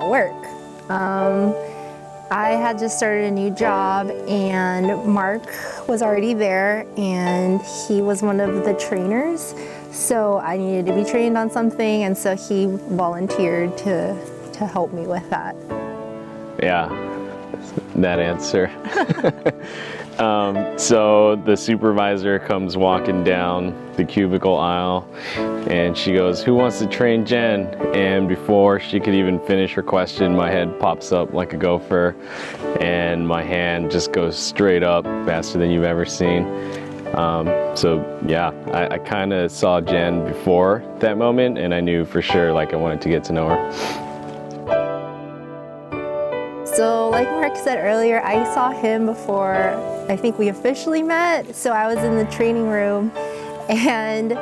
at work. I had just started a new job and Mark was already there and he was one of the trainers. So I needed to be trained on something, and so he volunteered to help me with that. Yeah, that answer. So the supervisor comes walking down the cubicle aisle and she goes, "Who wants to train Jen?" And before she could even finish her question, my head pops up like a gopher and my hand just goes straight up faster than you've ever seen. So yeah, I kind of saw Jen before that moment and I knew for sure like I wanted to get to know her. So like Mark said earlier, I saw him before I think we officially met. So I was in the training room and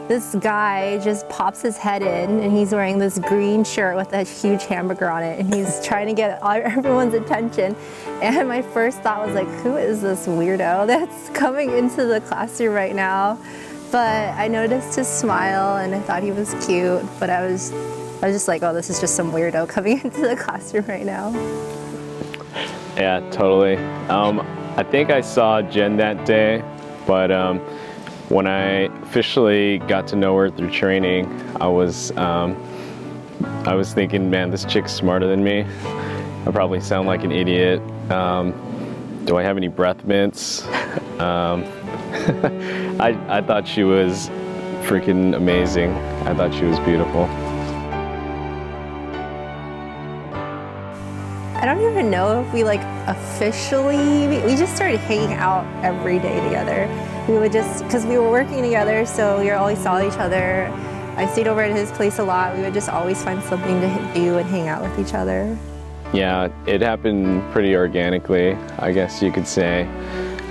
this guy just pops his head in and he's wearing this green shirt with a huge hamburger on it and he's trying to get everyone's attention. And my first thought was like, who is this weirdo that's coming into the classroom right now? But I noticed his smile and I thought he was cute, but I was just like, oh, this is just some weirdo coming into the classroom right now. Yeah, totally. I think I saw Jen that day, but when I officially got to know her through training, I was thinking, man, this chick's smarter than me. I probably sound like an idiot. Do I have any breath mints? I thought she was freaking amazing. I thought she was beautiful. I don't even know if we like officially, we just started hanging out every day together. We would just, because we were working together, so we always saw each other. I stayed over at his place a lot. We would just always find something to do and hang out with each other. Yeah, it happened pretty organically, I guess you could say.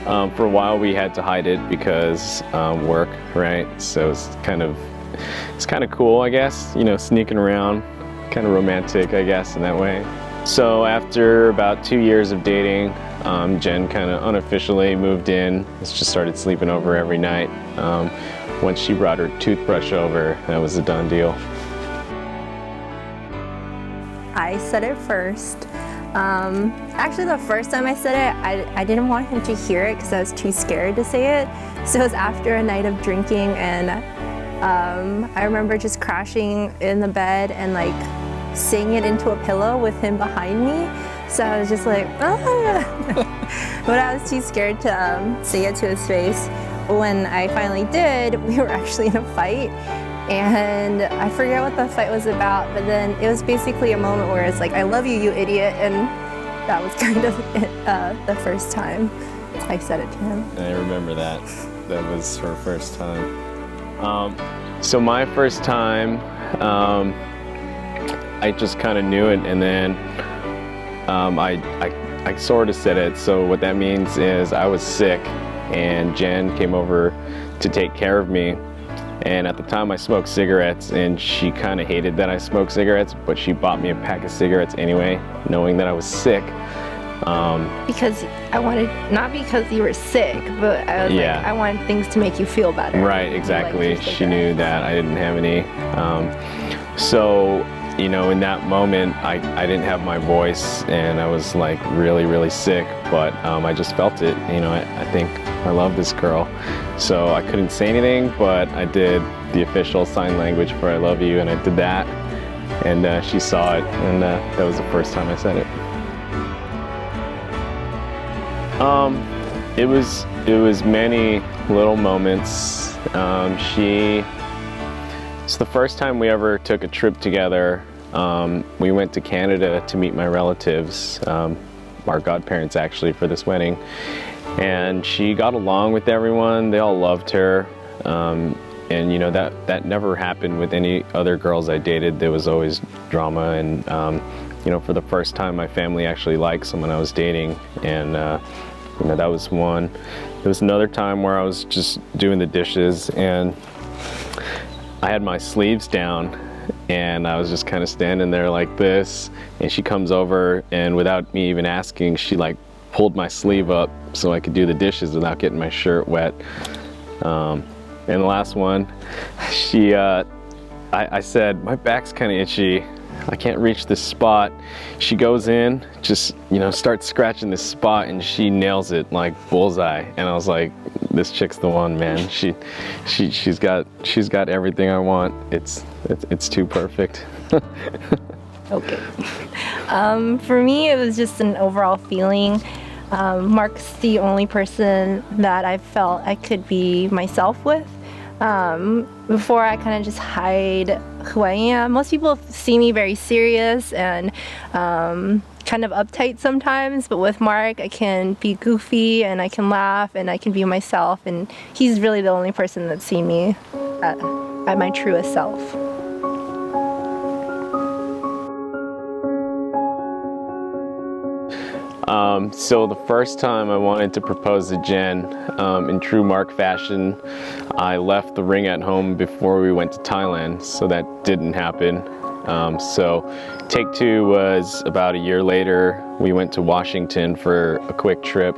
For a while we had to hide it because work, right? So it's kind of cool, I guess, you know, sneaking around, kind of romantic, I guess, in that way. So after about 2 years of dating, Jen kind of unofficially moved in. Just started sleeping over every night. Once she brought her toothbrush over, that was a done deal. I said it first. Actually, the first time I said it, I didn't want him to hear it because I was too scared to say it. So it was after a night of drinking, and I remember just crashing in the bed and like saying it into a pillow with him behind me. So I was just like, ah. But I was too scared to say it to his face. When I finally did, we were actually in a fight. And I forget what the fight was about, but then it was basically a moment where it's like, I love you, you idiot. And that was kind of the first time I said it to him. I remember that. That was her first time. So my first time, I just kind of knew it, and then I sort of said it. So what that means is I was sick and Jen came over to take care of me. And at the time I smoked cigarettes and she kind of hated that I smoked cigarettes, but she bought me a pack of cigarettes anyway, knowing that I was sick. Because I wanted, not because you were sick, but I was like, I wanted things to make you feel better. Right, exactly. She knew that I didn't have any. So, you know, in that moment, I didn't have my voice and I was like really, really sick, but I just felt it. You know, I think I love this girl. So I couldn't say anything, but I did the official sign language for I love you, and I did that. And she saw it, and that was the first time I said it. It was many little moments. It's the first time we ever took a trip together. We went to Canada to meet my relatives, our godparents actually, for this wedding. And she got along with everyone. They all loved her. And you know, that never happened with any other girls I dated. There was always drama, and you know, for the first time my family actually liked someone I was dating, and you know, that was one. There was another time where I was just doing the dishes and I had my sleeves down and I was just kind of standing there like this, and she comes over and without me even asking, she like pulled my sleeve up so I could do the dishes without getting my shirt wet. And the last one, I said, my back's kind of itchy, I can't reach this spot. She goes in, just, you know, starts scratching this spot, and she nails it like bullseye. And I was like, this chick's the one, man. She's got everything I want. It's too perfect. Okay. For me, it was just an overall feeling. Marc's the only person that I felt I could be myself with. Before, I kind of just hide who I am. Most people see me very serious and kind of uptight sometimes, but with Marc, I can be goofy and I can laugh and I can be myself, and he's really the only person that's seen me at my truest self. So the first time I wanted to propose to Jenn, in true Marc fashion, I left the ring at home before we went to Thailand, so that didn't happen. So take two was about a year later. We went to Washington for a quick trip,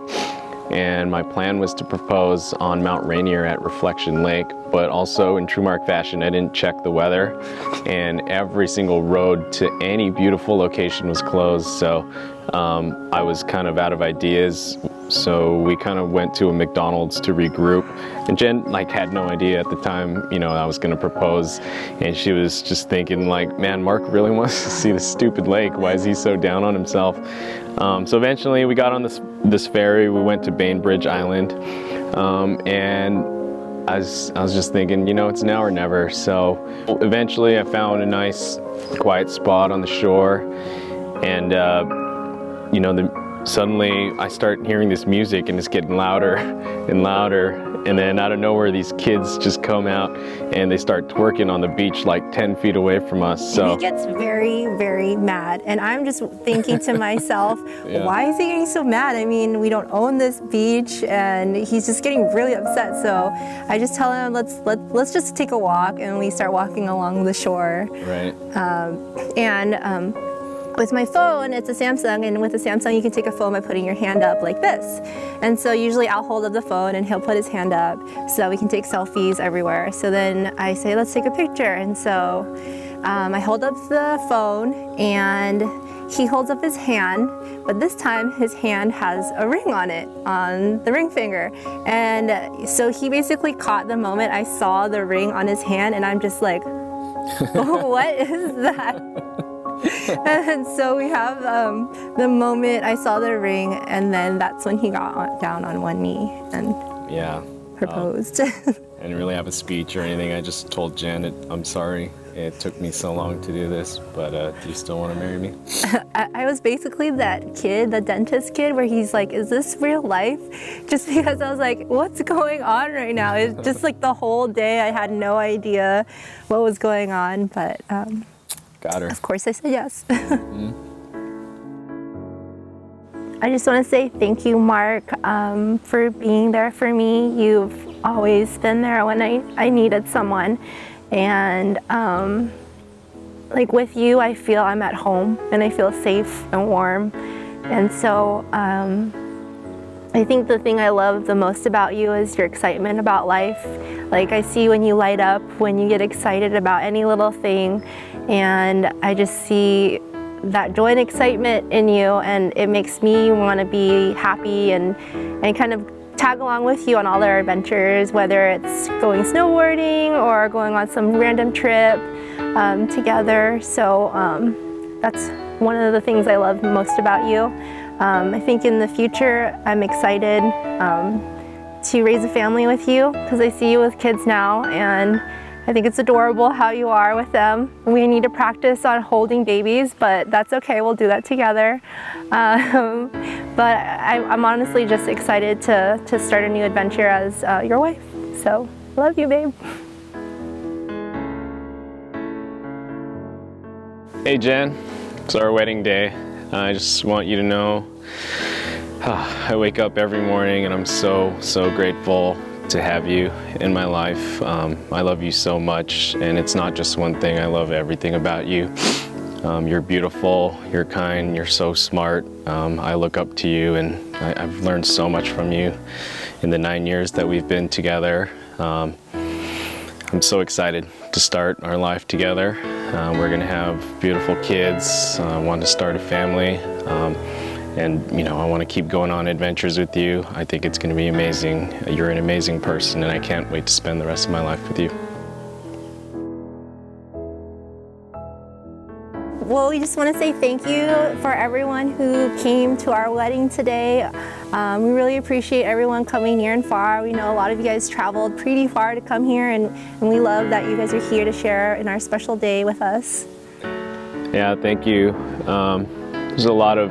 and my plan was to propose on Mount Rainier at Reflection Lake, but also in true Marc fashion, I didn't check the weather, and every single road to any beautiful location was closed, so I was kind of out of ideas. So we kind of went to a McDonald's to regroup, and Jenn like had no idea at the time, you know, I was gonna propose, and she was just thinking like, man, Marc really wants to see this stupid lake. Why is he so down on himself? So eventually we got on this ferry. We went to Bainbridge Island, and I was just thinking, you know, it's now or never. So eventually I found a nice quiet spot on the shore, and you know, suddenly I start hearing this music, and it's getting louder and louder, and then out of nowhere these kids just come out and they start twerking on the beach like 10 feet away from us. So he gets very, very mad, and I'm just thinking to myself, yeah. Why is he getting so mad? I mean, we don't own this beach, and he's just getting really upset. So I just tell him, let's just take a walk, and we start walking along the shore. Right. With my phone, it's a Samsung, and with a Samsung you can take a phone by putting your hand up like this. And so usually I'll hold up the phone and he'll put his hand up so that we can take selfies everywhere. So then I say, let's take a picture. And so I hold up the phone and he holds up his hand, but this time his hand has a ring on it, on the ring finger. And so he basically caught the moment I saw the ring on his hand, and I'm just like, what is that? And so we have the moment I saw the ring, and then that's when he got down on one knee and proposed. I didn't really have a speech or anything. I just told Jenn, I'm sorry it took me so long to do this, but do you still want to marry me? I was basically that kid, the dentist kid, where he's like, is this real life? Just because I was like, what's going on right now? It's just like the whole day I had no idea what was going on, but got her. Of course I said yes. Mm-hmm. I just want to say thank you, Marc, for being there for me. You've always been there when I needed someone. And like with you, I feel I'm at home and I feel safe and warm. And so I think the thing I love the most about you is your excitement about life. Like I see when you light up, when you get excited about any little thing, and I just see that joy and excitement in you, and it makes me want to be happy and kind of tag along with you on all our adventures, whether it's going snowboarding or going on some random trip together. So that's one of the things I love most about you. I think in the future I'm excited to raise a family with you, because I see you with kids now, and I think it's adorable how you are with them. We need to practice on holding babies, but that's okay, we'll do that together. But I'm honestly just excited to start a new adventure as your wife. So, love you, babe. Hey Jenn, it's our wedding day. I just want you to know I wake up every morning and I'm so grateful to have you in my life. I love you so much, and it's not just one thing. I love everything about you. You're beautiful, you're kind, you're so smart. I look up to you, and I've learned so much from you in the 9 years that we've been together. I'm so excited to start our life together. We're going to have beautiful kids, want to start a family, and I want to keep going on adventures with you. I think it's going to be amazing. You're an amazing person, and I can't wait to spend the rest of my life with you. Well, we just want to say thank you for everyone who came to our wedding today. We really appreciate everyone coming near and far. We know a lot of you guys traveled pretty far to come here, and we love that you guys are here to share in our special day with us. Yeah, thank you. There's a lot of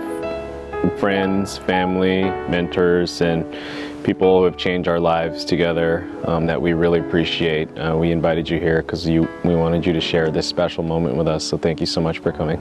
friends, family, mentors, and people who have changed our lives together that we really appreciate. We invited you here because we wanted you to share this special moment with us, so thank you so much for coming.